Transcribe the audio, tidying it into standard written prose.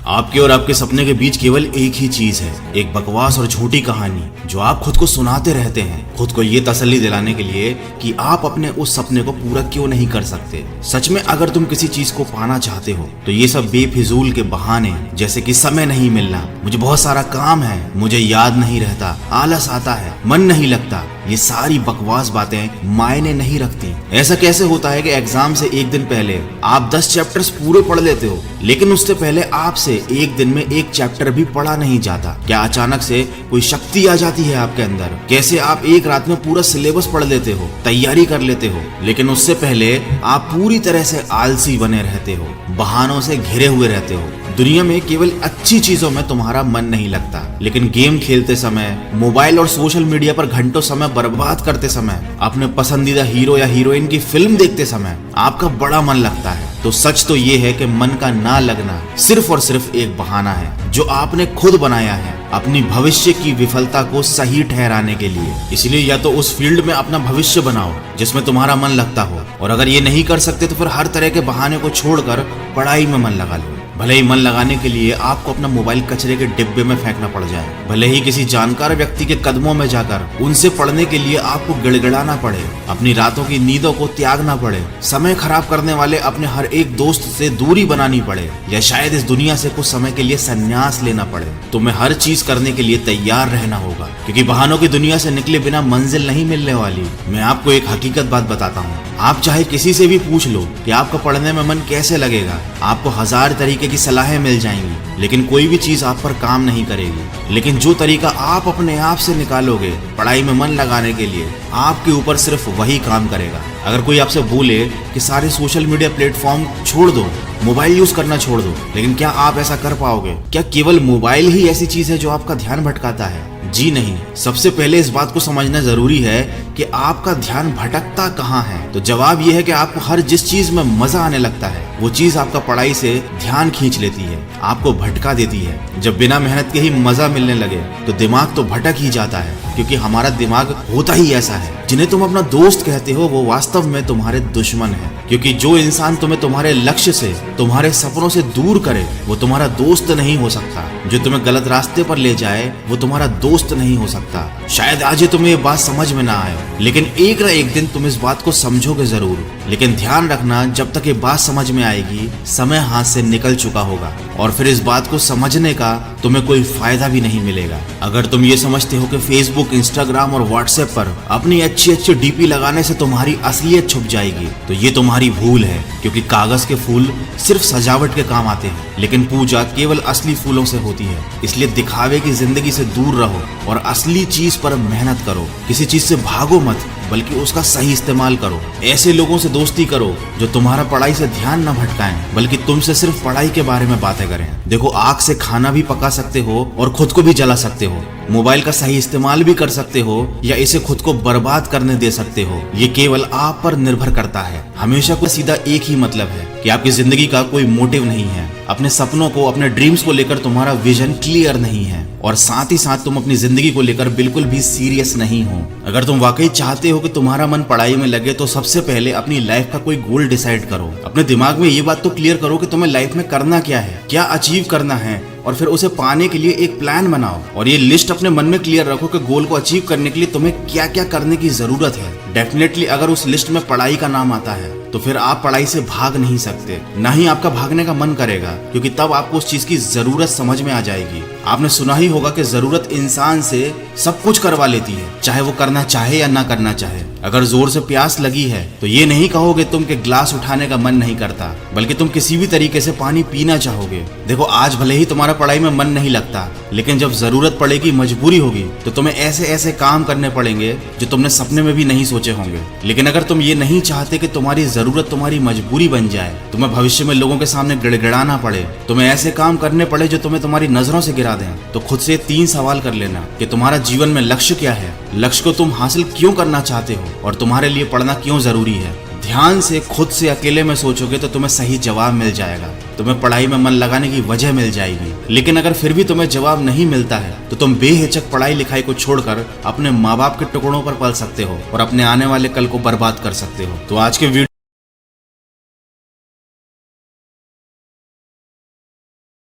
आपके और आपके सपने के बीच केवल एक ही चीज है, एक बकवास और झूठी कहानी जो आप खुद को सुनाते रहते हैं, खुद को ये तसल्ली दिलाने के लिए कि आप अपने उस सपने को पूरा क्यों नहीं कर सकते। सच में अगर तुम किसी चीज को पाना चाहते हो तो ये सब बेफिजूल के बहाने, जैसे कि समय नहीं मिलना, मुझे बहुत सारा काम है, मुझे याद नहीं रहता, आलस आता है, मन नहीं लगता, ये सारी बकवास बातें मायने नहीं रखती। ऐसा कैसे होता है कि एग्जाम से एक दिन पहले आप 10 चैप्टर्स पूरे पढ़ लेते हो, लेकिन उससे पहले आपसे एक दिन में एक चैप्टर भी पढ़ा नहीं जाता? क्या अचानक से कोई शक्ति आ जाती है आपके अंदर? कैसे आप एक रात में पूरा सिलेबस पढ़ लेते हो, तैयारी कर लेते हो, लेकिन उससे पहले आप पूरी तरह से आलसी बने रहते हो, बहानों से घिरे हुए रहते हो। दुनिया में केवल अच्छी चीजों में तुम्हारा मन नहीं लगता, लेकिन गेम खेलते समय, मोबाइल और सोशल मीडिया पर घंटों समय बर्बाद करते समय, अपने पसंदीदा हीरो या हीरोइन की फिल्म देखते समय आपका बड़ा मन लगता है। तो सच तो ये है कि मन का ना लगना सिर्फ और सिर्फ एक बहाना है जो आपने खुद बनाया है अपनी भविष्य की विफलता को सही ठहराने के लिए। इसलिए या तो उस फील्ड में अपना भविष्य बनाओ जिसमें तुम्हारा मन लगता हो, और अगर ये नहीं कर सकते तो फिर हर तरह के बहाने को छोड़कर पढ़ाई में मन लगा लो। भले ही मन लगाने के लिए आपको अपना मोबाइल कचरे के डिब्बे में फेंकना पड़ जाए, भले ही किसी जानकार व्यक्ति के कदमों में जाकर उनसे पढ़ने के लिए आपको गिड़गिड़ाना पड़े, अपनी रातों की नींदों को त्यागना पड़े, समय खराब करने वाले अपने हर एक दोस्त से दूरी बनानी पड़े, या शायद इस दुनिया से कुछ समय के लिए संन्यास लेना पड़े, तुम्हें हर चीज करने के लिए तैयार रहना होगा, क्योंकि बहानों की दुनिया से निकले बिना मंजिल नहीं मिलने वाली। मैं आपको एक हकीकत बात बताता हूँ, आप चाहे किसी से भी पूछ लो कि आपको पढ़ने में मन कैसे लगेगा, आपको 1000 तरीके की सलाहें मिल जाएंगी, लेकिन कोई भी चीज आप पर काम नहीं करेगी। लेकिन जो तरीका आप अपने आप से निकालोगे पढ़ाई में मन लगाने के लिए, आपके ऊपर सिर्फ वही काम करेगा। अगर कोई आपसे बोले कि सारे सोशल मीडिया प्लेटफॉर्म छोड़ दो, मोबाइल यूज करना छोड़ दो, लेकिन क्या आप ऐसा कर पाओगे? क्या केवल मोबाइल ही ऐसी चीज है जो आपका ध्यान भटकाता है? जी नहीं। सबसे पहले इस बात को समझना जरूरी है कि आपका ध्यान भटकता कहाँ है। तो जवाब यह है कि आपको हर जिस चीज में मजा आने लगता है वो चीज आपका पढ़ाई से ध्यान खींच लेती है, आपको भटका देती है। जब बिना मेहनत के ही मजा मिलने लगे तो दिमाग तो भटक ही जाता है, क्योंकि हमारा दिमाग होता ही ऐसा है। जिन्हें तुम अपना दोस्त कहते हो वो वास्तव में तुम्हारे दुश्मन है, क्योंकि जो इंसान तुम्हें तुम्हारे लक्ष्य से, तुम्हारे सपनों से दूर करे वो तुम्हारा दोस्त नहीं हो सकता। जो तुम्हें गलत रास्ते पर ले जाए वो तुम्हारा दोस्त नहीं हो सकता। शायद आज तुम्हें ये बात समझ में ना आए, लेकिन एक ना एक दिन तुम इस बात को समझोगे जरूर। लेकिन ध्यान रखना, जब तक ये बात समझ में आएगी समय हाथ से निकल चुका होगा, और फिर इस बात को समझने का तुम्हें कोई फायदा भी नहीं मिलेगा। अगर तुम ये समझते हो कि फेसबुक, इंस्टाग्राम और व्हाट्सएप पर अपनी अच्छी अच्छी डीपी लगाने से तुम्हारी असलियत छुप जाएगी, तो ये तुम्हारी भूल है, क्योंकि कागज के फूल सिर्फ सजावट के काम आते हैं, लेकिन पूजा केवल असली फूलों से होती है। इसलिए दिखावे की जिंदगी से दूर रहो और असली चीज पर मेहनत करो। किसी चीज से भागो मत, बल्कि उसका सही इस्तेमाल करो। ऐसे लोगों से दोस्ती करो जो तुम्हारा पढ़ाई से ध्यान न भटकाएं, बल्कि तुमसे सिर्फ पढ़ाई के बारे में बातें करें। देखो, आग से खाना भी पका सकते हो और खुद को भी जला सकते हो। मोबाइल का सही इस्तेमाल भी कर सकते हो या इसे खुद को बर्बाद करने दे सकते हो। ये केवल आप पर निर्भर करता है। हमेशा को सीधा एक ही मतलब है कि आपकी जिंदगी का कोई मोटिव नहीं है। अपने सपनों को, अपने ड्रीम्स को लेकर तुम्हारा विजन क्लियर नहीं है, और साथ ही साथ तुम अपनी जिंदगी को लेकर बिल्कुल भी सीरियस नहीं हो। अगर तुम वाकई चाहते हो कि तुम्हारा मन पढ़ाई में लगे तो सबसे पहले अपनी लाइफ का कोई गोल डिसाइड करो। अपने दिमाग में ये बात तो क्लियर करो कि तुम्हें लाइफ में करना क्या है, क्या अचीव करना है, और फिर उसे पाने के लिए एक प्लान बनाओ। और ये लिस्ट अपने मन में क्लियर रखो कि गोल को अचीव करने के लिए तुम्हें क्या क्या करने की जरूरत है। डेफिनेटली अगर उस लिस्ट में पढ़ाई का नाम आता है तो फिर आप पढ़ाई से भाग नहीं सकते, ना ही आपका भागने का मन करेगा, क्योंकि तब आपको उस चीज की जरूरत समझ में आ जाएगी। आपने सुना ही होगा कि जरूरत इंसान से सब कुछ करवा लेती है, चाहे वो करना चाहे या ना करना चाहे। अगर जोर से प्यास लगी है तो ये नहीं कहोगे तुम कि ग्लास उठाने का मन नहीं करता, बल्कि तुम किसी भी तरीके से पानी पीना चाहोगे। देखो, आज भले ही तुम्हारा पढ़ाई में मन नहीं लगता, लेकिन जब जरूरत पड़ेगी, मजबूरी होगी, तो तुम्हें ऐसे ऐसे काम करने पड़ेंगे जो तुमने सपने में भी नहीं सोचे होंगे। लेकिन अगर तुम ये नहीं चाहते कि तुम्हारी जरूरत तुम्हारी मजबूरी बन जाए, तुम्हें भविष्य में लोगों के सामने गिड़गिड़ाना पड़े, तुम्हें ऐसे काम करने पड़े जो तुम्हें तुम्हारी नजरों से गिरा दें, तो खुद से 3 सवाल कर लेना कि तुम्हारा जीवन में लक्ष्य क्या है, लक्ष्य को तुम हासिल क्यों करना चाहते हो, और तुम्हारे लिए पढ़ना क्यों जरूरी है। ध्यान से खुद से अकेले में सोचोगे तो तुम्हें सही जवाब मिल जाएगा, तुम्हें पढ़ाई में मन लगाने की वजह मिल जाएगी। लेकिन अगर फिर भी तुम्हें जवाब नहीं मिलता है तो तुम बेहिचक पढ़ाई लिखाई को छोड़कर अपने माँ बाप के टुकड़ों पर पल सकते हो और अपने आने वाले कल को बर्बाद कर सकते हो। तो आज के वीडियो